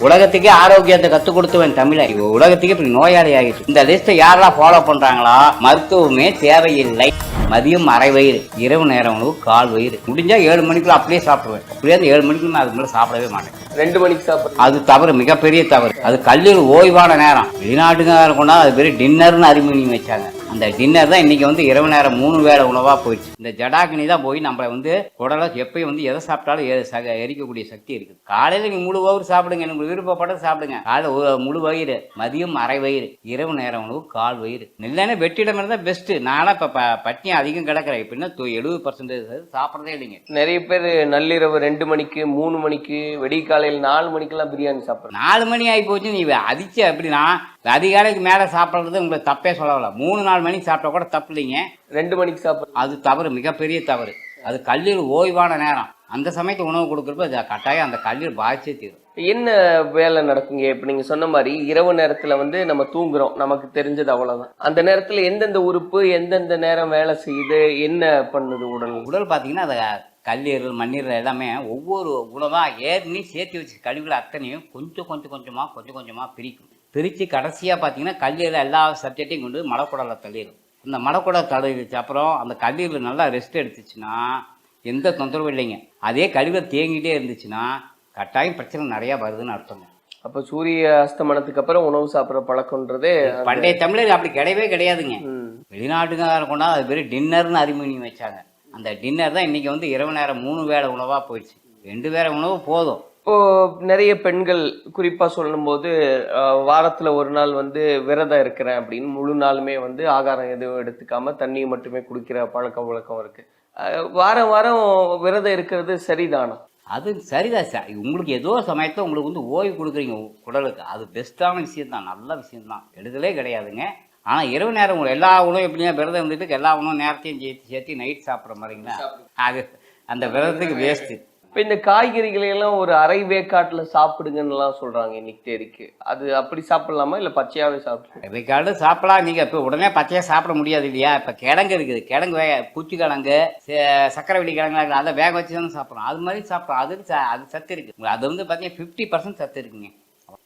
உலகத்துக்கே ஆரோக்கியத்தை கற்றுக் கொடுத்தவன் தமிழை உலகத்துக்கு இப்படி நோயாளி ஆகிட்டு. இந்த லிஸ்ட்டை யாரெல்லாம் ஃபாலோ பண்றாங்களா? மருத்துவமே தேவையில்லை. மதியம் அரை வயிறு, இரவு நேரம் உணவு கால் வயிறு. முடிஞ்சா 7 மணிக்குள்ள அப்படியே சாப்பிடுவேன். அப்படியே 7 மணிக்கு அதுக்கு மேலே சாப்பிடவே மாட்டேன். 2 மணிக்கு சாப்பிடுறேன். அது தவறு, மிகப்பெரிய தவறு. அது கல்லூரி ஓய்வான நேரம். வெளிநாட்டுக்கார கொண்டா அது பெரிய டின்னர்னு அறிமுகம் வச்சாங்க. அந்த டின்னர் தான் இன்னைக்கு வந்து இரவு நேரம் 3 வேளை உணவா போயிடுச்சு. இந்த ஜடாக்கினி தான் போய் நம்மளை வந்து உடலை எப்பயும் வந்து எதை சாப்பிட்டாலும் எரிக்கக்கூடிய சக்தி இருக்குது. காலையில நீங்க முழு வயிறு சாப்பிடுங்க, எனக்கு விருப்பப்பட்டது சாப்பிடுங்க. காலையில முழு வயிறு, மதியம் அரை வயிறு, இரவு நேரம் உணவு கால் வயிறு. இல்லைன்னா வெற்றிடம் இருந்தால் பெஸ்ட். நானும் இப்ப பட்னி அதிகம் கிடக்கிறேன். எப்படின்னா 70% சாப்பிட்றதே இல்லைங்க. நிறைய பேர் நள்ளிரவு 2 மணிக்கு 3 மணிக்கு வெடி காலையில் 4 மணிக்கெல்லாம் பிரியாணி சாப்பிட்றேன். 4 மணி ஆகி போச்சு. நீ அதிச்சு அப்படின்னா அதிகாலைக்கு மேலே சாப்பிட்றது உங்களுக்கு தப்பே சொல்லலாம். 3-4 மணிக்கு சாப்பிட்டா கூட தப்பு இல்லைங்க. 2 மணிக்கு சாப்பிட்றேன். அது தவறு, மிகப்பெரிய தவறு. அது கல்லீரல் ஓய்வான நேரம். அந்த சமயத்து உணவு கொடுக்குறப்ப அது கட்டாயம் அந்த கல்லீரல் பாதிச்சே தீரும். என்ன வேலை நடக்குங்க? இப்ப நீங்க சொன்ன மாதிரி இரவு நேரத்துல வந்து நம்ம தூங்குறோம், நமக்கு தெரிஞ்சது அவ்வளவுதான். அந்த நேரத்துல எந்தெந்த உறுப்பு எந்தெந்த நேரம் வேலை செய்யுது, என்ன பண்ணுது உடல் பார்த்தீங்கன்னா அதை கல்லீரல் மண்ணீரல் எல்லாமே ஒவ்வொரு உணவாக ஏற்கனவே சேர்த்து வச்சு கழிவுகளை அத்தனையும் கொஞ்சம் கொஞ்சமாக பிரித்து கடைசியாக பார்த்தீங்கன்னா கல்லீரல் எல்லா சப்ஜெக்டையும் கொண்டு மலக்குடலை தள்ளிடும். இந்த மலக்குடலை தள்ளிடுச்சு அப்புறம் அந்த கல்லீரல் நல்லா ரெஸ்ட் எடுத்துச்சுன்னா எந்த தொந்தரவும் இல்லைங்க. அதே கழிவுகளை தேங்கிட்டே இருந்துச்சுன்னா கட்டாயம் பிரச்சனை நிறையா வருதுன்னு அர்த்தங்க. அப்போ சூரிய அஸ்தமனத்துக்கு அப்புறம் உணவு சாப்பிட்ற பழக்கம்ன்றதே பண்டைய தமிழர் அப்படி கிடையவே கிடையாதுங்க. வெளிநாட்டுக்கார கொண்டா அது பெரிய டின்னர்னு அறிமுகம் வச்சாங்க. அந்த டின்னர் தான் இன்னைக்கு வந்து இரவு நேரம் 3 வேளை உணவாக போயிடுச்சு. 2 வேளை உணவு போதும். இப்போ நிறைய பெண்கள் குறிப்பா சொல்லும் போது வாரத்துல ஒரு நாள் வந்து விரதம் இருக்கிறேன் அப்படின்னு முழு நாளுமே வந்து ஆகாரம் எதுவும் எடுத்துக்காம தண்ணி மட்டுமே குடிக்கிற வழக்கம் இருக்கு. வாரம் வாரம் விரதம் இருக்கிறது சரிதானா? அது சரிதான் சார். உங்களுக்கு ஏதோ சமயத்தை உங்களுக்கு வந்து ஓய்வு கொடுக்குறீங்க உடலுக்கு, அது பெஸ்ட்டான விஷயம்தான், நல்ல விஷயம்தான், எடுதலே கிடையாதுங்க. ஆனால் இரவு நேரம் உங்களுக்கு எல்லா உணவும் எப்படின்னா விரதம் இருந்துட்டு எல்லா உணவும் நேரத்தையும் சேர்த்து நைட் சாப்பிட்ற மாதிரிங்களா, அது அந்த விரதத்துக்கு வேஸ்ட்டு. இப்போ இந்த காய்கறிகளை எல்லாம் ஒரு அரை வேக்காட்டில் சாப்பிடுங்கன்னுலாம் சொல்கிறாங்க இன்னைக்கு தேதிக்கு. அது அப்படி சாப்பிடலாமா இல்லை பச்சையாகவே சாப்பிடலாம்? வேக்காடு சாப்பிடலாம். நீங்கள் இப்போ உடனே பச்சையாக சாப்பிட முடியாது இல்லையா? இப்போ கிழங்கு இருக்குது, கிழங்கு பூச்சி கிழங்கு, சக்கரவள்ளி கிழங்கு, அதை வேக வச்சு தானே சாப்பிட்றோம். அது மாதிரி சாப்பிட்றோம். அது சத்து இருக்குது. அது வந்து பார்த்தீங்கன்னா 50% சத்து இருக்குங்க.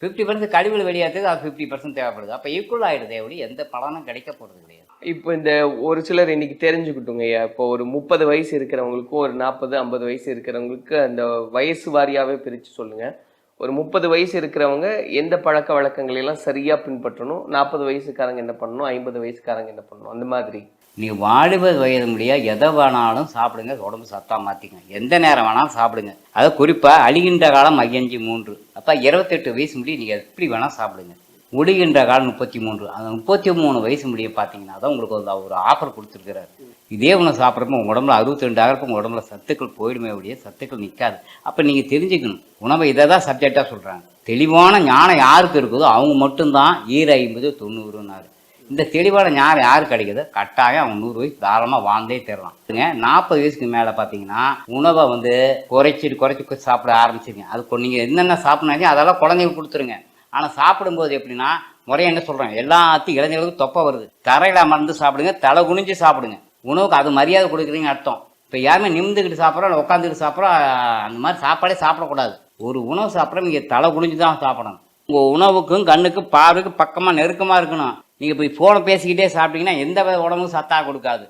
50% கழிவுகள் வெளியாகிறது, அது 50% தேவைப்படுது. அப்போ ஈக்குவல் ஆகிடுது. எப்படி எந்த பலனும் கிடைக்க போகிறது கிடையாது. இப்போ இந்த ஒரு சிலர் இன்னைக்கு தெரிஞ்சுக்கிட்டுங்க, இப்போ ஒரு 30 வயசு இருக்கிறவங்களுக்கும் ஒரு 40-50 வயசு இருக்கிறவங்களுக்கு அந்த வயசு வாரியாகவே பிரித்து சொல்லுங்கள். ஒரு 30 வயசு இருக்கிறவங்க எந்த பழக்க வழக்கங்களெல்லாம் சரியாக பின்பற்றணும், 40 வயசுக்காரங்க என்ன பண்ணணும், 50 வயசுக்காரங்க என்ன பண்ணணும், அந்த மாதிரி. நீங்கள் வாலிப வயது முடியா எதை வேணாலும் சாப்பிடுங்க, உடம்பு சத்தா மாற்றிக்கங்க, எந்த நேரம் வேணாலும் சாப்பிடுங்க. அதை குறிப்பாக அழிகின்ற காலம் 53. அப்போ 28 வயசு முடியும் நீங்கள் எப்படி வேணால் சாப்பிடுங்க. முடிகின்ற காலம் 33. அந்த 33 வயசு முடிய பார்த்தீங்கன்னா தான் உங்களுக்கு ஒரு ஆஃபர் கொடுத்துருக்கிறாரு. இதே உணவு சாப்பிட்றப்ப உங்கள் உடம்புல 62 ஆகிறப்ப உங்கள் உடம்புல சத்துக்கள் போயிடுமே ஒழிய சத்துக்கள் நிற்காது. அப்போ நீங்கள் தெரிஞ்சுக்கணும், உணவை இதை தான் சப்ஜெக்டாக சொல்கிறாங்க. தெளிவான ஞானம் யாருக்கு இருக்குதோ அவங்க மட்டும்தான் 50-90. இந்த தெளிவான ஞானம் யாருக்கு கிடைக்குதோ கட்டாயம் அவங்க 100 வயசு தாராளமாக வாழ்ந்தே தரலாம். 40 வயசுக்கு மேலே பார்த்தீங்கன்னா உணவை வந்து குறைச்சி சாப்பிட ஆரம்பிச்சிருங்க. அது நீங்கள் என்னென்ன சாப்பிட்னாலும் அதெல்லாம் குழந்தைங்களுக்கு கொடுத்துருங்க. ஆனால் சாப்பிடும்போது எப்படின்னா முறையை என்ன சொல்கிறாங்க, எல்லாத்தையும் இளைஞர்களுக்கு தொப்பை வருது. தரையில் அமர்ந்து சாப்பிடுங்க, தலை குனிஞ்சு சாப்பிடுங்க. உணவுக்கு அது மரியாதை கொடுக்குறீங்க அர்த்தம். இப்போ யாருமே நிமிந்துக்கிட்டு சாப்பிட்றோம் இல்லை உட்காந்துக்கிட்டு சாப்பிட்றோம், அந்த மாதிரி சாப்பாடே சாப்பிடக்கூடாது. ஒரு உணவு சாப்பிட்றோம் நீங்கள் தலை குனிஞ்சு தான் சாப்பிடணும். உங்கள் உணவுக்கும் கண்ணுக்கும் பார்வைக்கும் பக்கமாக நெருக்கமாக இருக்கணும். நீங்கள் போய் ஃபோனை பேசிக்கிட்டே சாப்பிட்டீங்கன்னா எந்த உடம்புக்கும் சத்தாக கொடுக்காது.